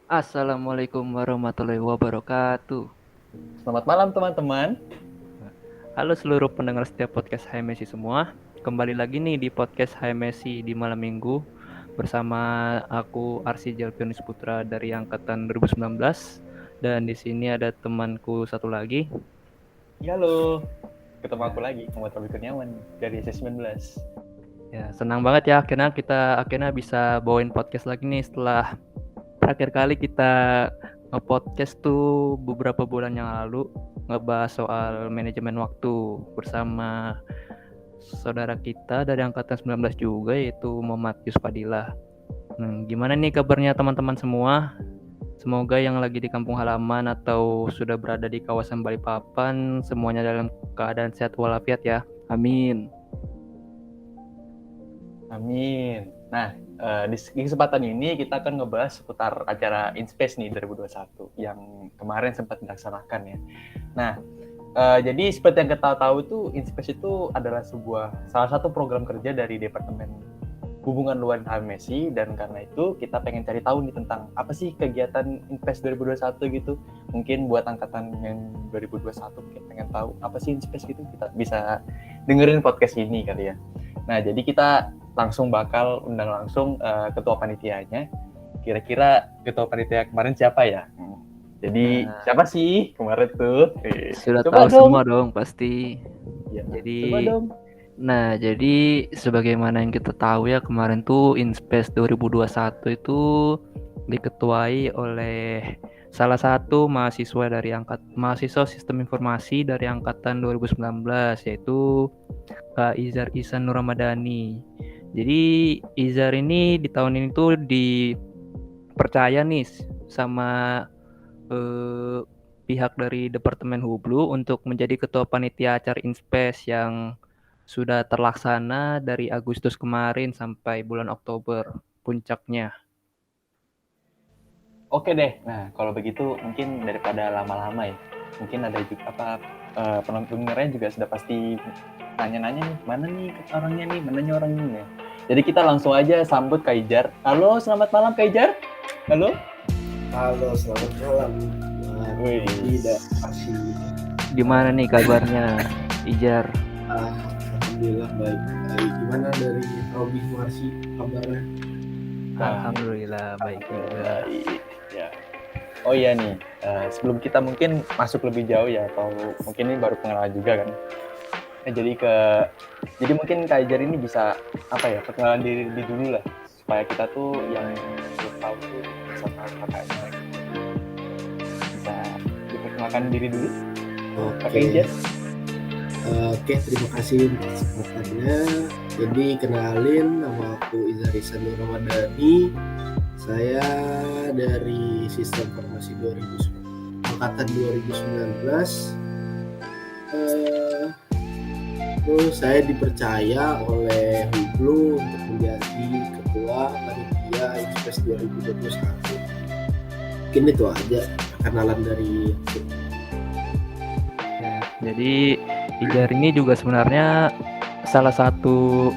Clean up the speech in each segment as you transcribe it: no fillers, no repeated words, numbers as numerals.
Assalamualaikum warahmatullahi wabarakatuh. Selamat malam teman-teman. Halo seluruh pendengar setiap podcast Hai Messi semua. Kembali lagi nih di podcast Hai Messi di malam minggu bersama aku Arsi Jalpianus Putra dari angkatan 2019 dan di sini ada temanku satu lagi. Halo, ketemu aku Ya, lagi, Muhammad Robi Kurniawan dari S19. ya senang banget ya akhirnya kita bisa bawain podcast lagi nih setelah terakhir kali kita nge-podcast tuh beberapa bulan yang lalu ngebahas soal manajemen waktu bersama saudara kita dari angkatan 19 juga yaitu Muhammad Yusuf Fadilah. Gimana nih kabarnya teman-teman semua? Semoga yang lagi di kampung halaman atau sudah berada di kawasan Balikpapan semuanya dalam keadaan sehat walafiat ya. Amin. Amin. Nah, di kesempatan ini kita akan ngebahas seputar acara InSpace nih 2021 yang kemarin sempat dilaksanakan ya. Nah, jadi seperti yang kita tahu tuh InSpace itu adalah salah satu program kerja dari Departemen Hubungan Luar Messi, dan karena itu kita pengen cari tahu nih tentang apa sih kegiatan InSpace 2021 gitu. Mungkin buat angkatan yang 2021 mungkin pengen tahu apa sih InSpace gitu, kita bisa dengerin podcast ini kali ya. Nah, jadi kita bakal undang langsung ketua panitianya. Kira-kira ketua panitia kemarin siapa ya? Jadi Nah, siapa sih kemarin tuh? sudah Coba tahu dong. semua dong pasti. Ya, coba Jadi dong. Jadi sebagaimana yang kita tahu ya kemarin tuh InSpace 2021 itu diketuai oleh salah satu mahasiswa Sistem Informasi dari angkatan 2019 yaitu Kak Izar Ihsan Nur Ramadhani. Jadi Izar ini di tahun ini tuh dipercaya nih sama eh, pihak dari Departemen Hublu untuk menjadi ketua panitia acara InSpace yang sudah terlaksana dari Agustus kemarin sampai bulan Oktober puncaknya. Oke deh. Nah, kalau begitu mungkin daripada lama-lama ya, mungkin ada juga penontonnya juga sudah pasti nanya-nanya nih, mana nih orangnya ya. Jadi kita langsung aja sambut Kaijar. Halo, selamat malam Kaijar. Halo. Halo, selamat malam. Wih. Tidak pasti. Gimana nih kabarnya, Ijar? Alhamdulillah baik. Gimana dari Robi Marsi kabarnya? Alhamdulillah baik juga. Baik. Ya. Oh iya nih, sebelum kita mungkin masuk lebih jauh ya, atau mungkin ini baru pengenalan juga kan. Jadi mungkin Kak Ijar ini bisa perkenalan diri dulu lah, supaya kita tuh yang belum tahu tuh bisa tahu kakaknya bisa diperkenalkan diri dulu. Kak Ijar. Oke, terima kasih untuk kesempatannya. Jadi kenalin, nama aku Izar Ihsan Nur Ramadhani. Saya dari Sistem Informasi 2019, angkatan 2019. Terus saya dipercaya oleh Hublu untuk menjadi ketua panitia InSpace 2021. Mungkin itu aja perkenalan dari aku. Ya, jadi Ijar ini juga sebenarnya salah satu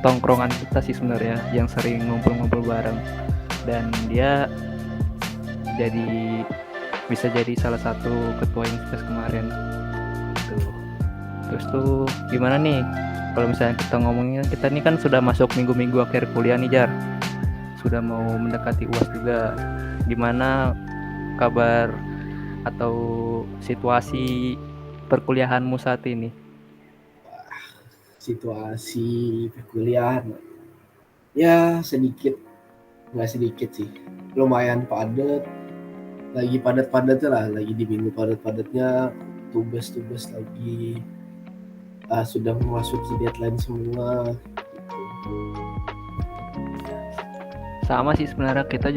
tongkrongan kita sih sebenarnya yang sering ngumpul-ngumpul bareng dan dia bisa jadi salah satu ketua InSpace kemarin tuh. Terus tuh gimana nih kalau misalnya kita ngomongnya, kita ini kan sudah masuk minggu-minggu akhir kuliah nih Jar, sudah mau mendekati UAS juga. Gimana kabar atau situasi perkuliahanmu saat ini? Situasi perkuliahan ya nggak sedikit sih, lumayan padat, lagi padat-padatnya lah, lagi di minggu padat-padatnya, tugas-tugas lagi sudah memasuki deadline semua gitu. Sama sih sebenarnya, kita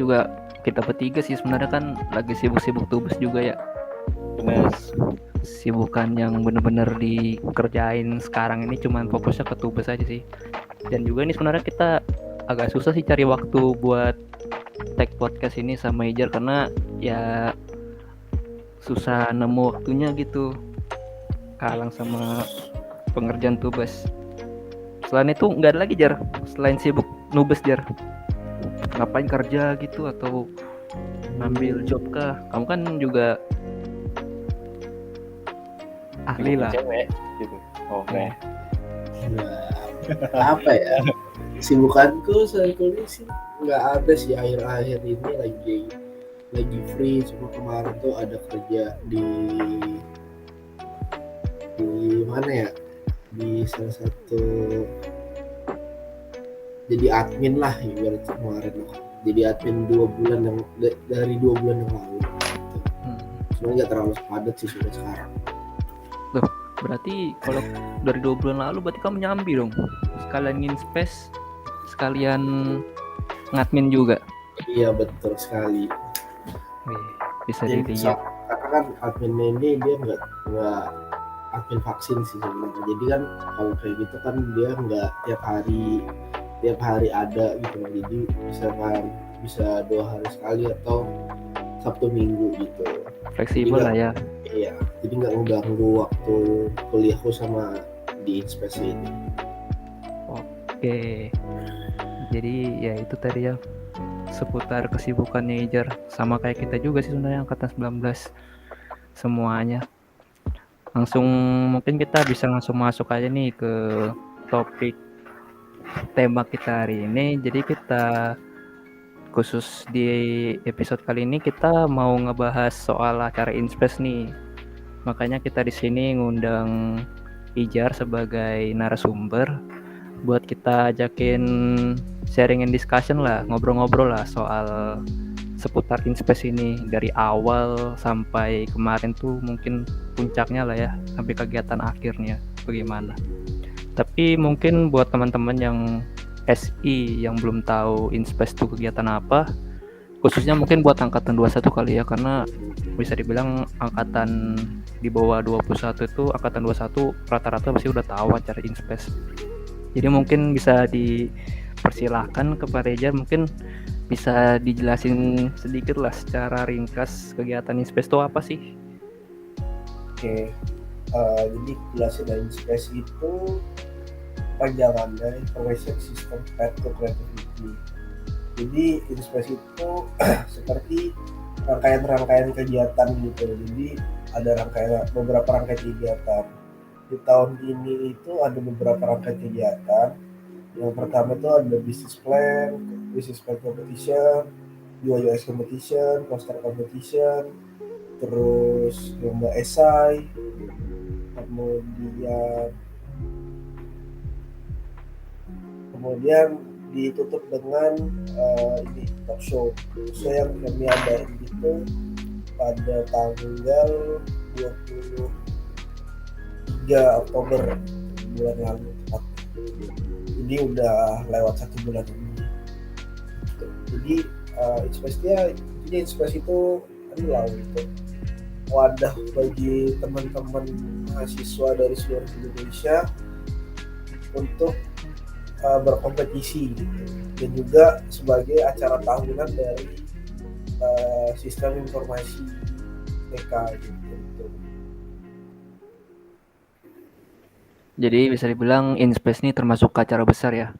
bertiga sih sebenarnya kan lagi sibuk-sibuk tugas juga ya. Bener. Sibukan yang bener-bener dikerjain sekarang ini cuman fokusnya ke tugas aja sih. Dan juga ini sebenarnya kita agak susah sih cari waktu buat tag podcast ini sama Ijar karena ya susah nemu waktunya gitu, kalang sama pengerjaan tugas. Selain itu nggak ada lagi Jar, selain sibuk nubes Jar. ngapain kerja gitu atau ambil job kah? Kamu kan juga ahli Deketin lah. cewek gitu. Oh, Iya. Nah, apa ya? Sibukanku saat kuliah sih nggak ada sih, akhir-akhir ini lagi free. Cuma kemarin tuh ada kerja di mana ya, di salah satu, jadi admin lah ibarat kemarin loh. Jadi admin 2 bulan yang dari 2 bulan yang lalu gitu. Cuma nggak terlalu padat sih sudah sekarang. Berarti kalau dari 2 bulan lalu berarti kamu nyambi dong. Sekalian nginspes, sekalian ngadmin juga. Iya betul sekali. Wih, bisa Jadi dilihat. karena kan adminnya ini dia nggak admin vaksin sih sebenarnya. Jadi kan kalau kayak gitu kan dia nggak tiap hari ada gitu loh. Jadi bisa 2 hari sekali atau Sabtu Minggu gitu. Fleksibel lah ya. Iya, jadi nggak ngeganggu waktu kuliahku sama di inspesi ini. Oke. Jadi ya itu tadi ya, seputar kesibukannya Ijar, sama kayak kita juga sih sebenarnya angkatan 19 semuanya. Langsung mungkin kita bisa langsung masuk aja nih ke topik tema kita hari ini. Jadi kita khusus di episode kali ini kita mau ngebahas soal acara Inspes nih. Makanya kita di sini ngundang Ijar sebagai narasumber buat kita ajakin sharing and discussion lah, ngobrol-ngobrol lah soal seputar Inspes ini dari awal sampai kemarin tuh mungkin puncaknya lah ya, sampai kegiatan akhirnya bagaimana. Tapi mungkin buat teman-teman yang SI yang belum tahu Inspes itu kegiatan apa, khususnya mungkin buat angkatan 21 kali ya, karena bisa dibilang angkatan di bawah 21 itu, angkatan 21 rata-rata pasti udah tahu acara Inspes. Jadi mungkin bisa dipersilahkan kepada Reja, mungkin bisa dijelasin sedikit lah secara ringkas kegiatan Inspes itu apa sih? Oke, jadi jelasin dari inspesi itu panjangan dari Information System Path to Creativity. Jadi inspesi itu seperti rangkaian kegiatan gitu. Jadi ada beberapa rangkaian kegiatan. Di tahun ini itu ada beberapa rangkaian kegiatan. Yang pertama itu ada business plan competition, UI/UX competition, poster competition, terus lomba esai, kemudian ditutup dengan ini talk show yang kami adain itu pada tanggal 23 Oktober bulan lalu tepatnya. Jadi udah lewat 1 bulan ini. Jadi Inspes itu adalah itu wadah bagi teman-teman mahasiswa dari seluruh Indonesia untuk berkompetisi gitu, dan juga sebagai acara tahunan dari sistem informasi TK gitu. Jadi bisa dibilang Inspes ini termasuk acara besar ya,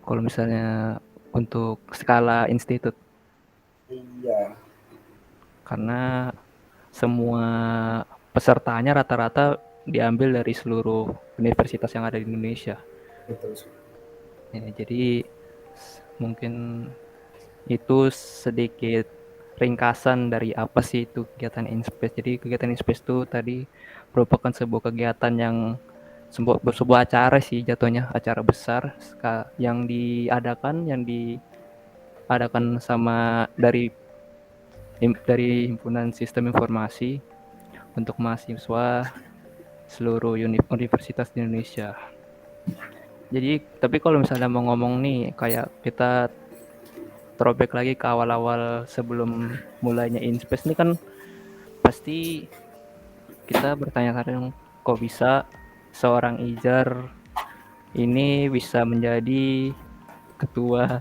kalau misalnya untuk skala institut. Iya. Karena semua pesertanya rata-rata diambil dari seluruh universitas yang ada di Indonesia. Betul. Ya, jadi mungkin itu sedikit ringkasan dari apa sih itu kegiatan Inspes. Jadi kegiatan Inspes itu tadi merupakan sebuah kegiatan yang sebuah acara sih jatuhnya, acara besar yang diadakan sama dari Himpunan Sistem Informasi untuk mahasiswa seluruh universitas di Indonesia. Jadi tapi kalau misalnya mau ngomong nih, kayak kita throwback lagi ke awal-awal sebelum mulainya Inspes ini kan pasti kita bertanya-tanya kok bisa seorang Ijar ini bisa menjadi ketua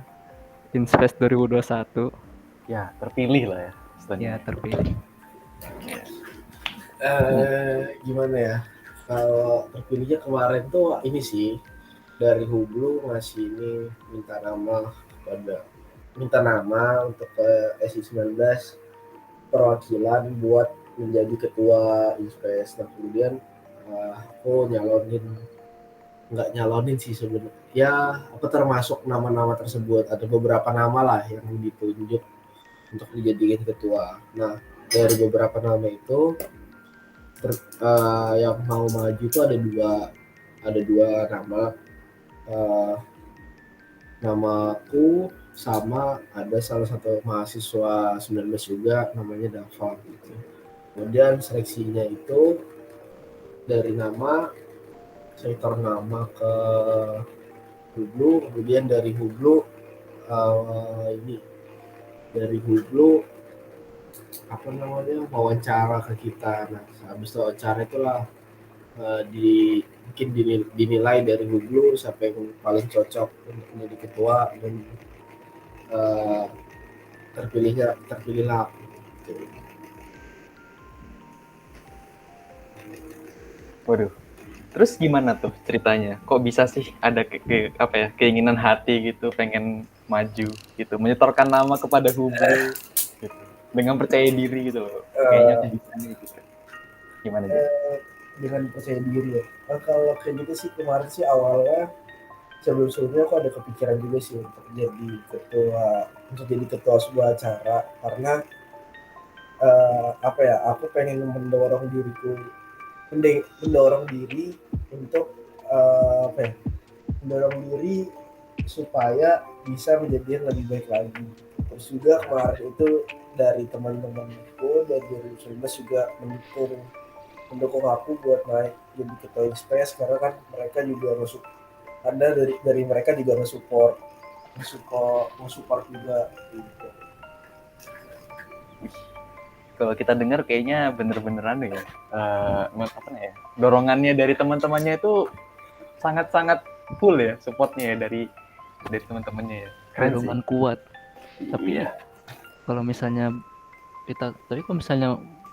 Inspes 2021. Ya, terpilih lah ya. Ya, terpilih. Gimana ya? Kalau terpilihnya kemarin tuh ini sih, dari Hublu ngasih ini minta nama kepada minta nama untuk ke SI19 perwakilan buat menjadi ketua Inspes. Dan kemudian aku nggak nyalonin sih sebenarnya. Ya, aku termasuk nama-nama tersebut. Ada beberapa nama lah yang ditunjuk untuk dijadikan ketua. Nah, dari beberapa nama itu yang mau maju itu ada dua nama. Uh, Namaku sama ada salah satu mahasiswa 19 juga namanya Dava gitu. Kemudian seleksinya itu dari nama sektor nama ke Hublu, kemudian dari Hublu ini dari Hublu apa namanya wawancara ke kita. Nah, habis wawancara itulah mungkin dinilai dari Hublu siapa yang paling cocok untuk menjadi ketua dan uh, terpilihlah aku. Gitu. Waduh. Terus gimana tuh ceritanya? Kok bisa sih ada keinginan hati gitu, pengen maju gitu, menyetorkan nama kepada Hublu gitu, dengan percaya diri gitu loh. Kayaknya aku bisa nih gitu. Gimana aja? Dengan percaya diri ya. Kalau kayak gitu sih kemarin sih awalnya sebelum-sebelumnya aku ada kepikiran juga sih untuk jadi ketua sebuah acara karena aku pengen mendorong diri untuk mendorong diri supaya bisa menjadi yang lebih baik lagi. Terus juga kemarin itu dari teman-temanku dari 2019 juga mendukung aku buat naik jadi ketua Inspes karena kan mereka juga ada dari mereka juga support juga gitu. Kalau kita dengar kayaknya bener-beneran deh ya. Dorongannya dari teman-temannya itu sangat-sangat full ya, supportnya ya dari teman-temannya ya. Keren sih. Kuat. Tapi ya kalau misalnya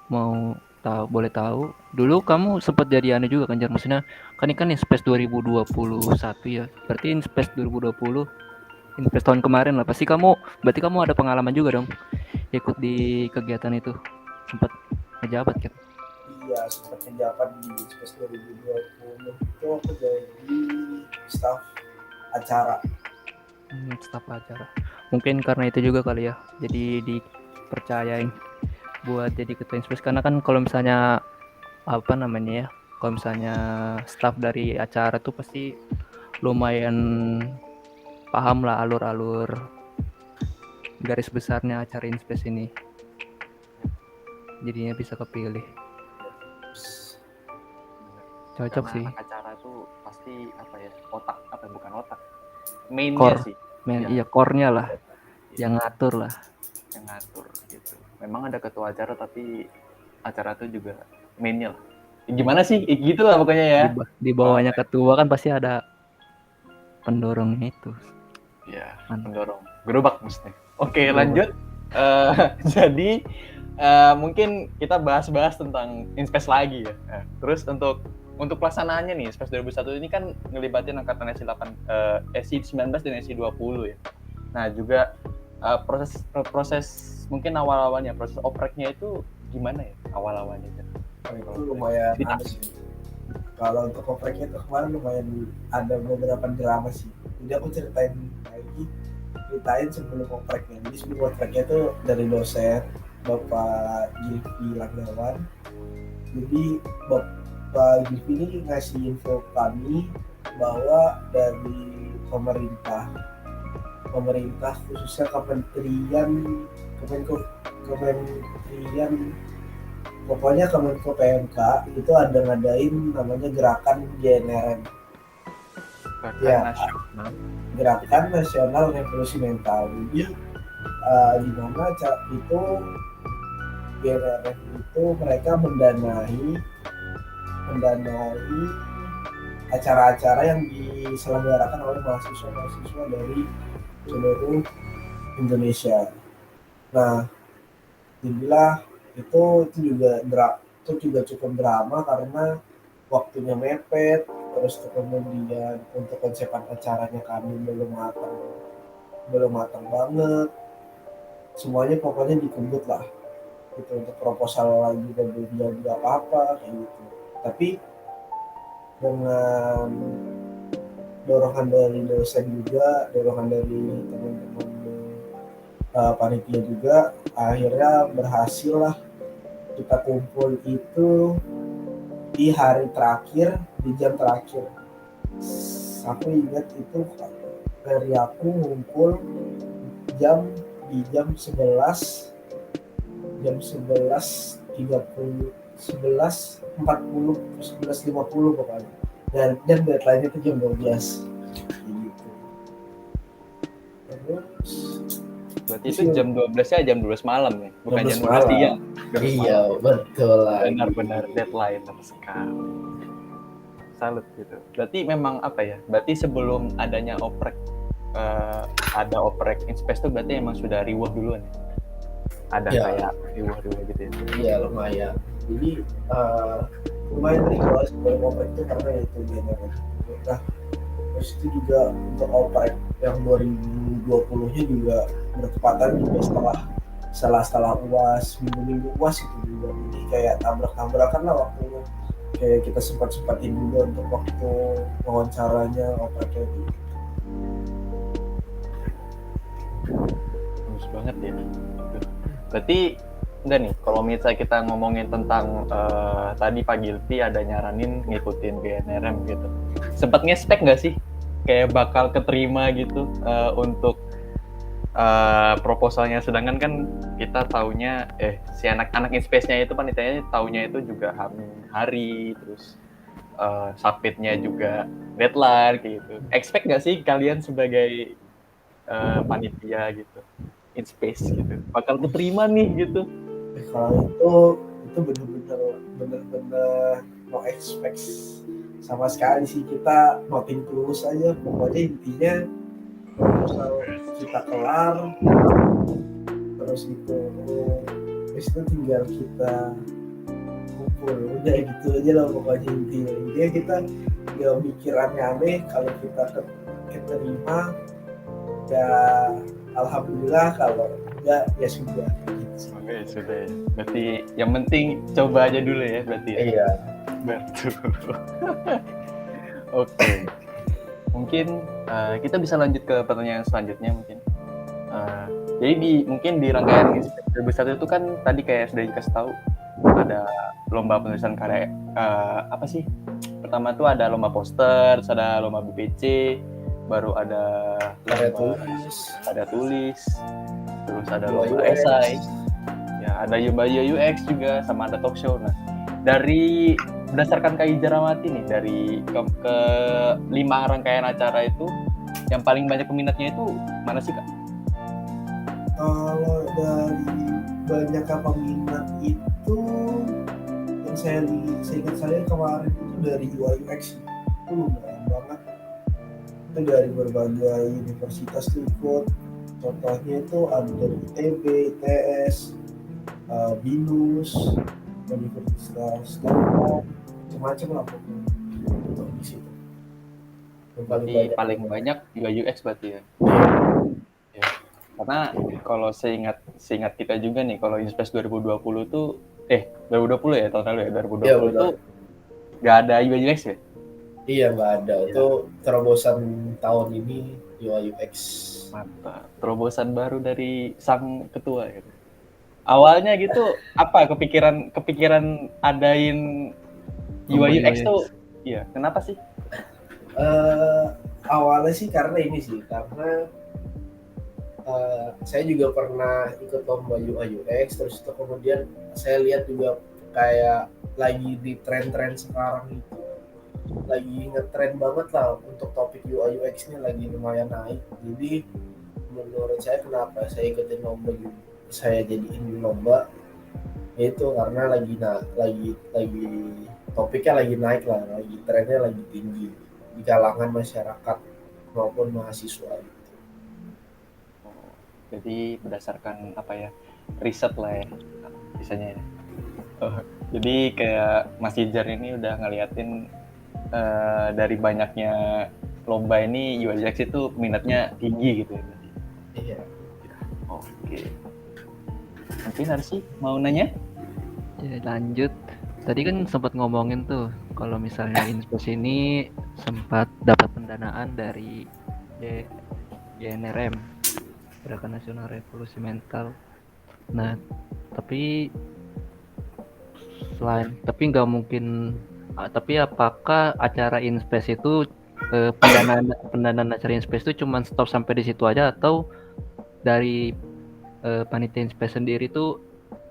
mau boleh tahu, dulu kamu sempat jadi aneh juga kan, Jar? Maksudnya kan ini kan Inspes 2021 ya. Berarti Inspes 2020, Inspes tahun kemarin lah. Berarti kamu ada pengalaman juga dong ikut di kegiatan itu. Sempat ngejabat kan? Iya, sempat ngejabat di Inspes 2020 itu aku jadi staf acara. Staf acara. Mungkin karena itu juga kali ya. Jadi dipercayain buat jadi ketua Inspes, karena kan kalau misalnya kalau misalnya staff dari acara tuh pasti lumayan paham lah alur-alur garis besarnya acara Inspes ini, jadinya bisa kepilih. Cocok karena sih. Acara tuh pasti mainnya sih. Iya, core-nya lah, yang ngatur gitu. Memang ada ketua acara tapi acara tuh juga mainnya lah. Gimana sih? Gitu lah pokoknya ya. Di bawahnya ketua kan pasti ada pendorongnya itu. Ya, pendorong. Gerobak maksudnya. Oke, lanjut. Jadi mungkin kita bahas-bahas tentang Inspes lagi ya. Terus untuk pelaksanaannya nih, Inspes 2001 ini kan ngelibatin angkatan SI19 dan SI20 ya. Nah, juga proses mungkin awal-awalnya, proses opreknya itu gimana ya awal-awalnya? Itu lumayan sih. Kalau untuk opreknya itu kemarin lumayan ada beberapa drama sih. Jadi aku ceritain sebelum opreknya. Jadi sebelum opreknya itu dari dosen Bapak Gilvi Langgawan. Jadi Bapak Gilvi ini ngasih info kami bahwa dari pemerintah khususnya pokoknya Kemenko PMK itu ada ngadain namanya gerakan GNRM. Gerakan Nasional Revolusi Mental. Jadi di mana itu GNRM itu mereka mendanai acara-acara yang diselenggarakan oleh mahasiswa dari seluruh Indonesia. Nah, jadilah itu juga cukup drama karena waktunya mepet, terus kemudian untuk konsepan acaranya kami belum matang. belum matang banget, semuanya pokoknya dikebut lah gitu, untuk proposal lagi dan belum jadi apa-apa kayak gitu. Tapi dengan dorongan dari dosen juga, dorongan dari teman-teman panitia juga, akhirnya berhasil lah kita kumpul itu di hari terakhir, di jam terakhir. Aku ingat itu dari aku ngumpul di jam 11 11.30, 11.40, 11.50 pokoknya. Dan deadline itu jam 12 gitu. Terus Berarti itu jam 12-nya jam 12 malam ya, bukan jam 12 malam. siang. Iya, betul lah. Benar-benar deadline sekali. Salut gitu. Berarti memang apa ya? Berarti sebelum adanya oprek ada oprek InSpace tuh berarti emang sudah riuh duluan ya? Ada Ya. kayak riuh gitu ya? Iya, lumayan. Jadi lumayan riuh sebelum oprek itu karena itu generasi. Nah, terus itu juga untuk oprek yang 2020-nya juga bertepatan juga setelah UAS, minggu-minggu UAS itu juga. Jadi kayak tabrak-tabrakan lah waktunya. Kayak kita sempat-sempatin juga untuk waktu wawancaranya oprek itu. Bagus banget ya. Berarti enggak nih, kalau misalnya kita ngomongin tentang tadi Pak Gilpi ada nyaranin ngikutin GNRM gitu. Sempat ngespek nggak sih kayak bakal keterima gitu untuk proposalnya, sedangkan kan kita taunya si anak-anak InSpace-nya itu panitianya taunya itu juga hari terus submit-nya juga deadline gitu. Expect nggak sih kalian sebagai panitia gitu InSpace gitu bakal keterima nih gitu? Kalau itu benar-benar no expect sama sekali sih, kita noting tulus aja pokoknya. Intinya proposal kita kelar, terus itu tinggal kita kumpul, udah gitu aja lah pokoknya. Intinya kita nggak mikir aneh-aneh. Kalau kita keterima ya alhamdulillah, kalau enggak ya sudah. Oke, sudah ya. Berarti yang penting coba aja dulu ya berarti ya? Iya. Betul. Oke. Mungkin kita bisa lanjut ke pertanyaan selanjutnya mungkin. Jadi mungkin di rangkaian InSpace 2001 itu kan tadi kayak sudah dikasih tahu ada lomba penulisan karya, apa sih? Pertama tuh ada lomba poster, terus ada lomba BPC, baru ada tulis, terus ada lomba esai, ya ada lomba UX juga, sama ada talk show. Nah, dari berdasarkan Kak Ijarawati nih, dari ke 5 rangkaian acara itu, yang paling banyak peminatnya itu mana sih Kak? Kalau dari banyak peminat itu, yang seingat saya kemarin itu dari UI UX itu lumayan banget. Itu dari berbagai universitas tuh ikut. Contohnya itu ada dari ITB, ITS, BINUS, Universitas Telkom, macam-macam lah pokoknya untuk di situ. Berarti paling banyak UI UX berarti ya? Ya. Karena kalau seingat kita juga nih, kalau InSpace 2020 tuh 2020 ya, tahun lalu ya, 2020 tuh nggak ada UI UX ya? Iya, nggak ada. Itu terobosan tahun ini UI UX. Mantap, terobosan baru dari sang ketua ya. Awalnya gitu apa kepikiran adain UI UX tuh? Iya, kenapa sih? Awalnya sih karena ini sih, karena saya juga pernah ikut lomba UI UX, terus itu kemudian saya lihat juga kayak lagi di tren-tren sekarang itu, lagi ngetren banget lah untuk topik UI UX ini, lagi lumayan naik. Jadi menurut saya kenapa saya ikutin lomba gitu, saya jadiin lomba itu karena lagi topiknya lagi naik lah, lagi trennya lagi tinggi di kalangan masyarakat maupun mahasiswa gitu. Jadi berdasarkan apa ya, riset lah ya biasanya ya. Jadi kayak Mas Ijar ini udah ngeliatin dari banyaknya lomba ini UI UX itu minatnya tinggi gitu ya. Iya. Oke. Mungkin Arsi mau nanya? Ya, lanjut. Tadi kan sempat ngomongin tuh kalau misalnya Inspes ini sempat dapat pendanaan dari G- GNRM, Gerakan Nasional Revolusi Mental. Nah, tapi tapi nggak mungkin. Tapi apakah acara Inspes itu pendanaan acara Inspes itu cuma stop sampai di situ aja, atau dari panitia Inspes sendiri tuh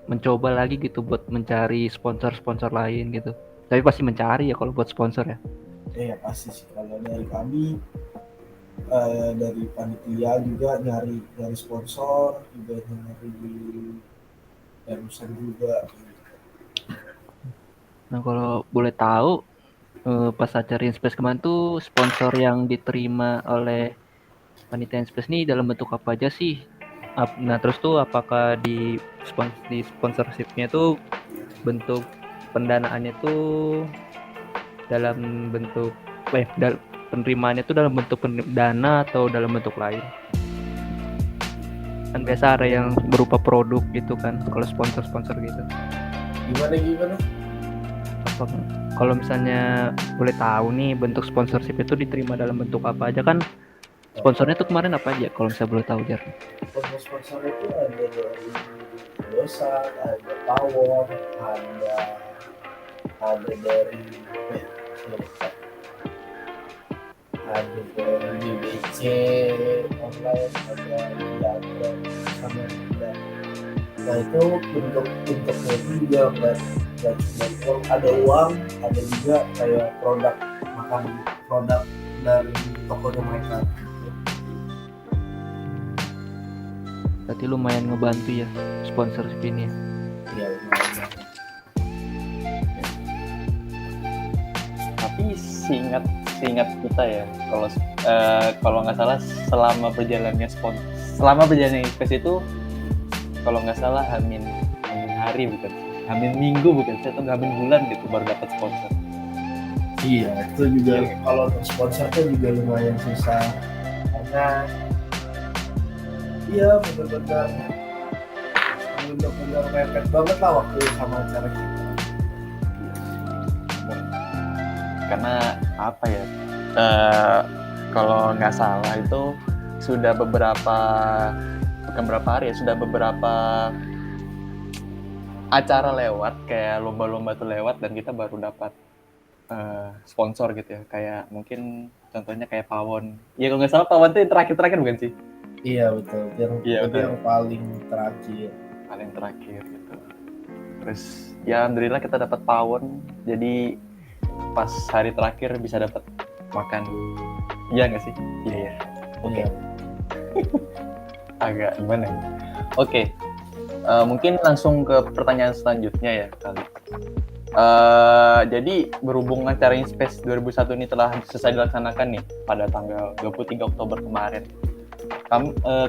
mencoba lagi gitu buat mencari sponsor-sponsor lain gitu? Tapi pasti mencari ya kalau buat sponsor ya. Iya pasti sih, kalau dari kami dari panitia juga nyari sponsor, juga nyari darusan juga. Nah, kalau boleh tahu, pas acara Inspes kemarin tuh sponsor yang diterima oleh panitia Inspes ini dalam bentuk apa aja sih? Nah, terus tuh apakah di sponsorshipnya tuh bentuk pendanaannya tuh dalam bentuk penerimaannya tuh dalam bentuk dana atau dalam bentuk lain? Kan biasa ada yang berupa produk gitu kan, kalau sponsor-sponsor gitu. Gimana? Apa, kalau misalnya boleh tahu nih, bentuk sponsorship itu diterima dalam bentuk apa aja kan? Sponsornya tuh kemarin apa aja kalau misalnya boleh tahu, Jar? Sponsor itu ada dari Dosa, ada Power, ada dari ada dari BBC online, ada Jaga sama juga. Nah itu bentuknya itu juga nggak cuma uang, ada uang, ada juga kayak produk dari tokonya mereka. Berarti lumayan ngebantu ya sponsorship ini ya. Ya, Tapi seingat kita ya, kalau nggak salah selama berjalannya Inspes itu, kalau nggak salah hamin hari bukan, hamin minggu bukan, saya tuh hamin bulan gitu baru dapat sponsor. iya itu juga kalau untuk sponsor tuh juga lumayan susah karena iya benar-benar mepet banget lah waktu sama acara kita. Karena apa ya, kalau nggak salah itu sudah beberapa acara lewat, kayak lomba-lomba tuh lewat, dan kita baru dapat sponsor gitu ya. Kayak mungkin contohnya kayak Pawon. Ya kalau nggak salah Pawon tuh yang terakhir bukan sih? Iya betul, yang paling terakhir gitu. Terus ya alhamdulillah kita dapat Pawon, jadi pas hari terakhir bisa dapat makan. Iya nggak sih? Iya. Oke. Agak gimana ya? Oke. Mungkin langsung ke pertanyaan selanjutnya ya kali. Jadi berhubung acara Inspes 2001 ini telah selesai dilaksanakan nih pada tanggal 23 Oktober kemarin.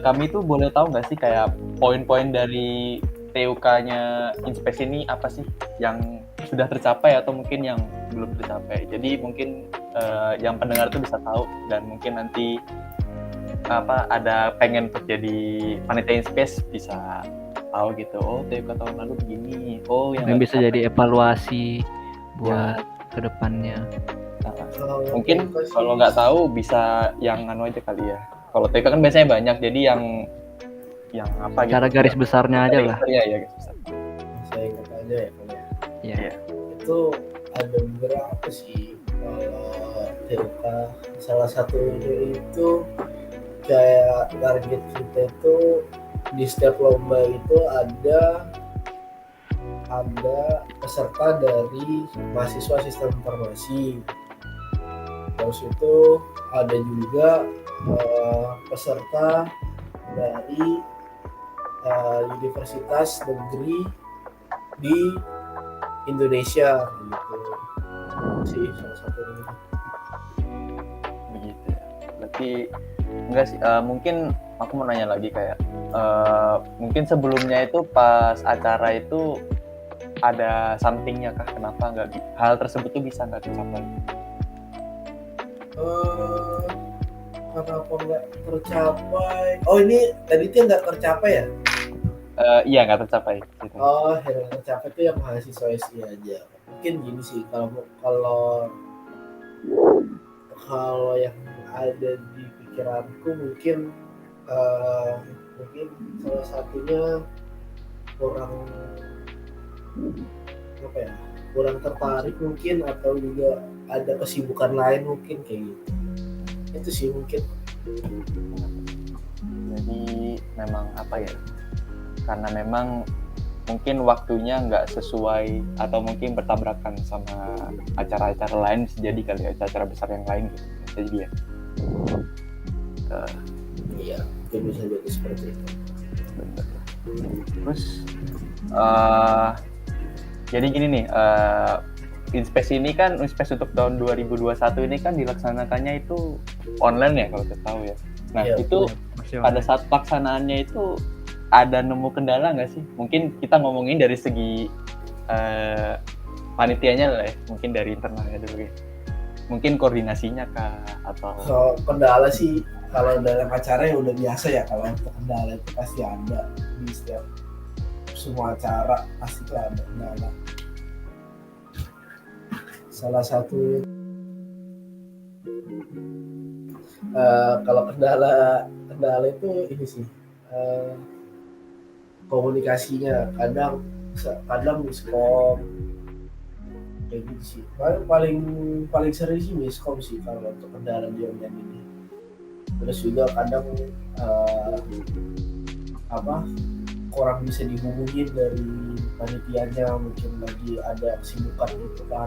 Kami tuh boleh tahu nggak sih kayak poin-poin dari TUK-nya Inspes ini apa sih yang sudah tercapai atau mungkin yang belum tercapai. Jadi mungkin yang pendengar tuh bisa tahu, dan mungkin nanti ada pengen untuk jadi panitia Inspes bisa tahu gitu. Oh, TUK tahun lalu begini. Oh, yang bisa jadi evaluasi buat kedepannya. Mungkin kalau nggak tahu bisa yang aja kali ya. Kalau TUK kan biasanya banyak, jadi yang apa gitu. Cara garis besarnya aja lah. Iya, garis besar. Saya ingat aja ya kalau Iya. Itu ada beberapa sih kalau TUK. Salah satunya itu kayak target kita itu di setiap lomba itu ada peserta dari mahasiswa sistem informasi. Terus itu ada juga peserta dari universitas negeri di Indonesia gitu sih salah satunya. Begitu ya. Berarti enggak sih, mungkin aku mau nanya lagi kayak mungkin sebelumnya itu pas acara itu ada something-nya kah, kenapa nggak hal tersebut tuh bisa nggak tercapai? kenapa nggak tercapai? Oh ini tadi itu nggak tercapai ya? Iya nggak tercapai gitu. Oh yang tercapai itu yang mahasiswa SI aja. Mungkin gini sih kalau kalau yang ada di pikiranku mungkin mungkin salah satunya kurang apa ya, kurang tertarik mungkin, atau juga ada kesibukan lain mungkin kayak gitu. Itu sih mungkin. Jadi memang apa ya, karena memang mungkin waktunya nggak sesuai atau mungkin bertabrakan sama acara-acara lain, bisa jadi kali acara besar yang lain gitu, bisa jadi ya. Iya, mungkin bisa jadi seperti itu. Bener. Terus jadi gini nih, Inspes ini kan, Inspes untuk tahun 2021 ini kan dilaksanakannya itu online ya kalau kita tahu ya. Nah Iya, itu pada saat pelaksanaannya itu ada nemu kendala nggak sih? Mungkin kita ngomongin dari segi panitianya lah ya, mungkin dari internalnya dulu ya. Mungkin koordinasinya kah atau So, kendala sih kalau dalam acara ya udah biasa ya, kalau untuk kendala itu pasti ada di setiap semua acara, pasti tuh ada kendala. Salah satu kalau kendala itu ini sih, komunikasinya kadang miskom kayak gitu sih. Paling sering sih miskom sih kalau untuk kendala di online ini. Terus juga kadang kurang bisa dihubungin dari panitianya, mungkin lagi ada kesibukan gitu kan.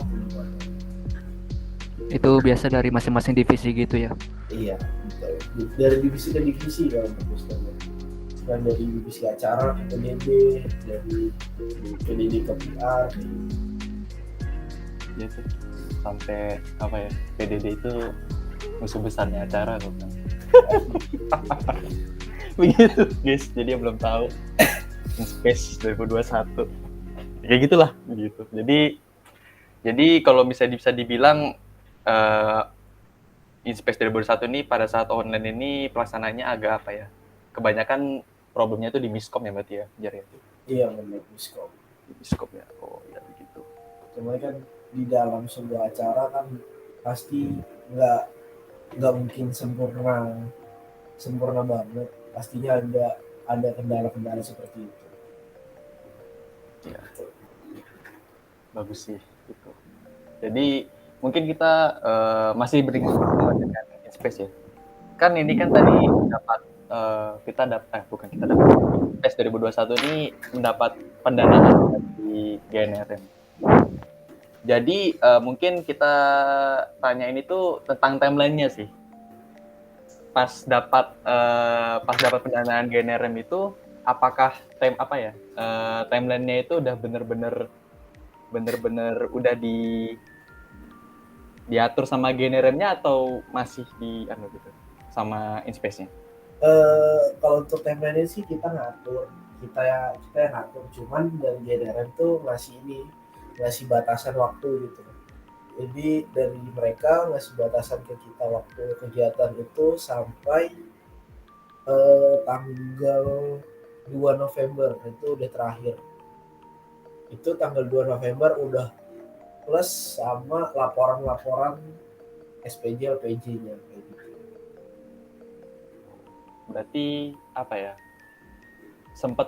Itu biasa dari masing-masing divisi gitu ya. Iya, betul. Dari divisi ke divisi kalau bagusnya. Dan dari divisi acara ke PDD, dari PDD ke PR kayak gitu. ya sih, sampai apa ya, PDD itu musuh besarnya acara kok kan. Begitu guys, jadi yang belum tahu Inspes 2021 kayak gitulah gitu. Jadi kalau bisa dibilang Inspes 2021 ini pada saat online ini pelaksananya agak apa ya, kebanyakan problemnya itu di miskom ya berarti ya, Jar ya? Iya, benar, miskom. Di miskom ya, oh ya begitu. Cuma kan di dalam sebuah acara kan pasti nggak mungkin sempurna banget, pastinya ada kendala-kendala seperti itu. Ya, bagus sih gitu. Jadi mungkin kita masih berhubungan dengan Inspes ya. Kan ini kan tadi Inspes 2021 ini mendapat pendanaan dari GNRM. Jadi mungkin kita tanya ini tuh tentang timeline-nya sih. Pas dapat pendanaan GNRM itu, apakah timeline-nya itu udah bener-bener udah diatur sama GNRM-nya atau masih di gitu sama Inspes-nya? Kalau untuk timeline sih kita yang ngatur, cuman dari GNRM tuh ngasih batasan waktu gitu. Jadi dari mereka ngasih batasan ke kita waktu kegiatan itu sampai tanggal 2 November itu udah terakhir. Itu tanggal 2 November udah plus sama laporan SPJ LPJ-nya kayak gitu. Berarti apa ya? Sempet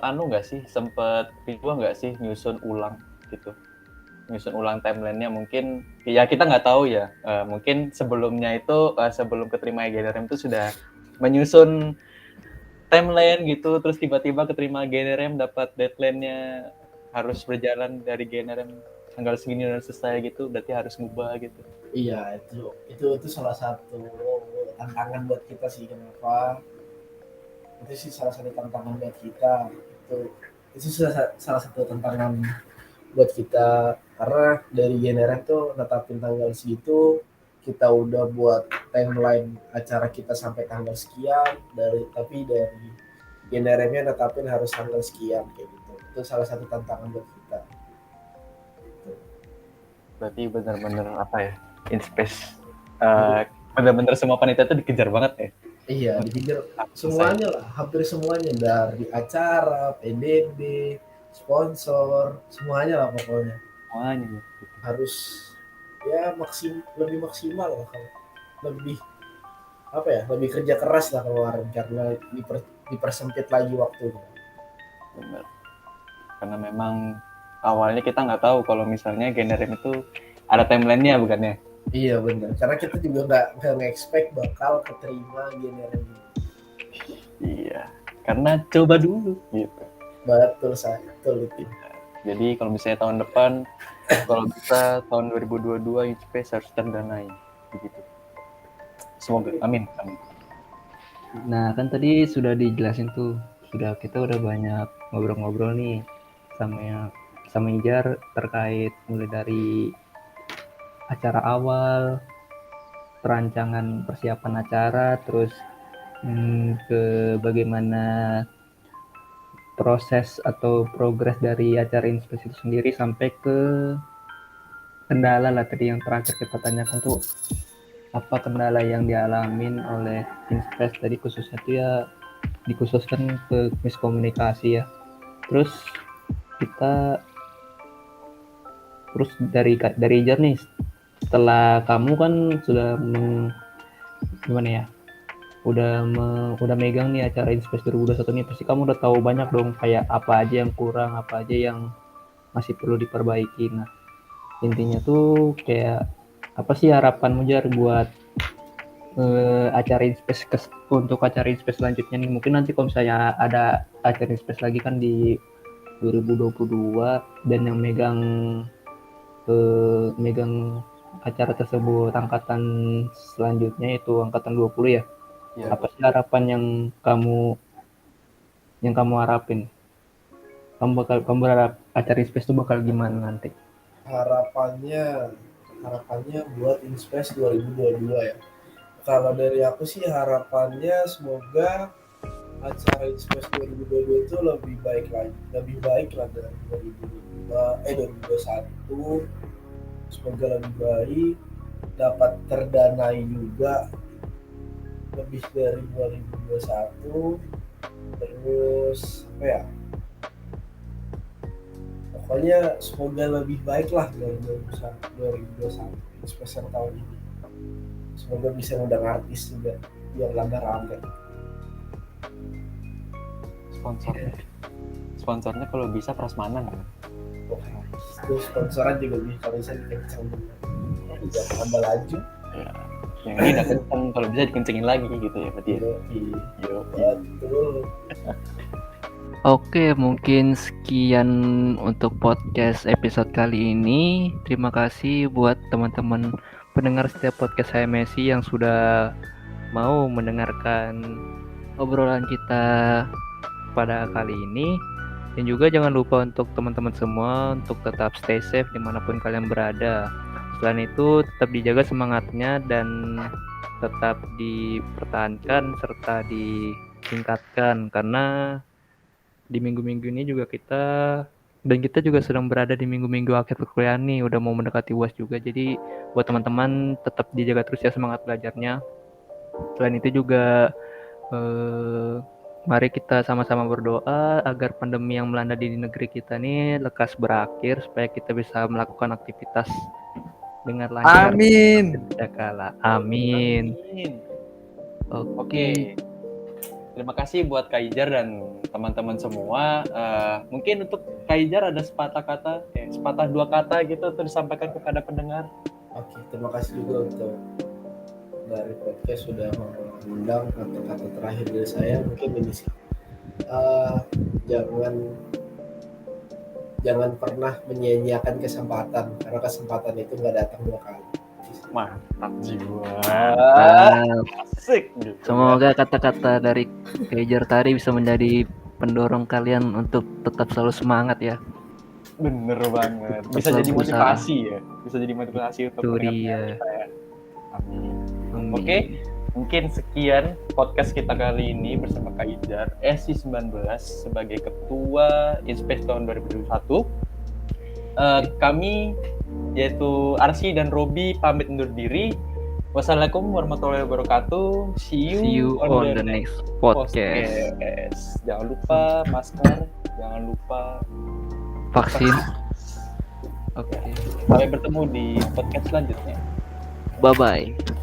ribuan nggak sih nyusun ulang timeline-nya, mungkin ya kita nggak tahu ya, mungkin sebelumnya itu sebelum keterima GNRM itu sudah menyusun timeline gitu, terus tiba-tiba keterima GNRM dapat deadline-nya harus berjalan dari GNRM tanggal segini dan selesai gitu, berarti harus ngubah gitu. Iya, itu salah satu tantangan buat kita sih. Kenapa? Itu sih salah satu tantangan buat kita. Itu salah satu tantangan buat kita, karena dari GNRM tuh netapin tanggal segitu, kita udah buat timeline acara kita sampai tanggal sekian, tapi dari GNRM-nya netapin harus tanggal sekian kayak gitu. Itu salah satu tantangan buat kita. Berarti benar-benar apa ya, Inspes benar-benar semua panitia itu dikejar banget ya. Iya, dikejar semuanya lah, hampir semuanya, dari acara, PBB, sponsor, semuanya lah pokoknya. Semuanya. Harus ya lebih maksimal lah, kalau lebih apa ya, lebih kerja keras lah kemarin karena dipersempit lagi waktunya. Bener. Karena memang awalnya kita nggak tahu kalau misalnya Generem itu ada timeline-nya bukan ya? Iya benar, karena kita juga nggak nge-expect bakal keterima Generem ini. Iya, karena coba dulu gitu. Betul itu. Jadi kalau misalnya tahun depan, kalau bisa tahun 2022 Inspace harus terdanai begitu. Semoga, amin. Nah, kan tadi sudah dijelasin tuh, kita udah banyak ngobrol-ngobrol nih sama Ijar terkait mulai dari acara awal, perancangan persiapan acara, terus ke bagaimana proses atau progres dari acara Inspes itu sendiri sampai ke kendala lah tadi yang terakhir kita tanyakan tuh, apa kendala yang dialamin oleh Inspes tadi, khususnya itu ya dikhususkan ke miskomunikasi ya. Terus dari Ijar nih, setelah kamu kan sudah gimana ya, udah megang nih acara Inspes 2021 nih, pasti kamu udah tahu banyak dong kayak apa aja yang kurang, apa aja yang masih perlu diperbaiki. Nah, intinya tuh kayak apa sih harapanmu Jar buat acara Inspes untuk acara Inspes selanjutnya nih? Mungkin nanti kalau misalnya ada acara Inspes lagi kan di 2022 dan yang megang acara tersebut angkatan selanjutnya itu angkatan 20 ya. Ya. Apa sih harapan yang kamu harapin? Kamu berharap acara Inspes itu bakal gimana nanti? Harapannya buat Inspes 2022 ya. Kalau dari aku sih harapannya semoga acara Inspes 2022 itu lebih baik lah dari 2021. Semoga lebih baik, dapat terdanai juga lebih dari 2021. Terus apa ya, pokoknya semoga lebih baik lah dari 2021 Inspes yang tahun ini. Semoga bisa ngundang artis juga biar rame. Sponsornya kalau bisa prasmanan kan. Terus sponsoran juga bisa, kalau bisa dikencang jangan tambah laju Ya. Yang ini udah kenceng, kalau bisa dikencengin lagi gitu ya berarti. betul. Oke, mungkin sekian untuk podcast episode kali ini. Terima kasih buat teman-teman pendengar setiap podcast saya Messi yang sudah mau mendengarkan obrolan kita pada kali ini. Dan juga jangan lupa untuk teman-teman semua untuk tetap stay safe dimanapun kalian berada. Selain itu tetap dijaga semangatnya dan tetap dipertahankan serta ditingkatkan, karena di minggu-minggu ini juga kita juga sedang berada di minggu-minggu akhir perkuliahan nih, udah mau mendekati UAS juga. Jadi buat teman-teman tetap dijaga terus ya semangat belajarnya. Selain itu juga mari kita sama-sama berdoa agar pandemi yang melanda di negeri kita nih lekas berakhir supaya kita bisa melakukan aktivitas dengan lancar. Amin. Amin. Oke. Terima kasih buat Kak Ijar dan teman-teman semua. Mungkin untuk Kak Ijar ada sepatah dua kata gitu untuk disampaikan kepada pendengar. Oke, terima kasih juga untuk dari podcast sudah mengundang. Kata-kata terakhir dari saya mungkin ini sih, jangan pernah menyia-nyiakan kesempatan, karena kesempatan itu nggak datang dua kali. Mantap jiwa. Asik. Semoga kata-kata dari Kejar tadi bisa menjadi pendorong kalian untuk tetap selalu semangat ya. Bener banget. Bisa jadi motivasi ya. Bisa jadi motivasi untuk pendengar kita ya. Amin. Oke, mungkin sekian podcast kita kali ini bersama Kak Ijar SI19 sebagai Ketua Inspes tahun 2021. Kami yaitu Arsy dan Robi pamit undur diri. Wassalamualaikum warahmatullahi wabarakatuh. See See you on the next podcast. Jangan lupa masker, jangan lupa Vaksin. Oke. Sampai bertemu di podcast selanjutnya. Bye bye.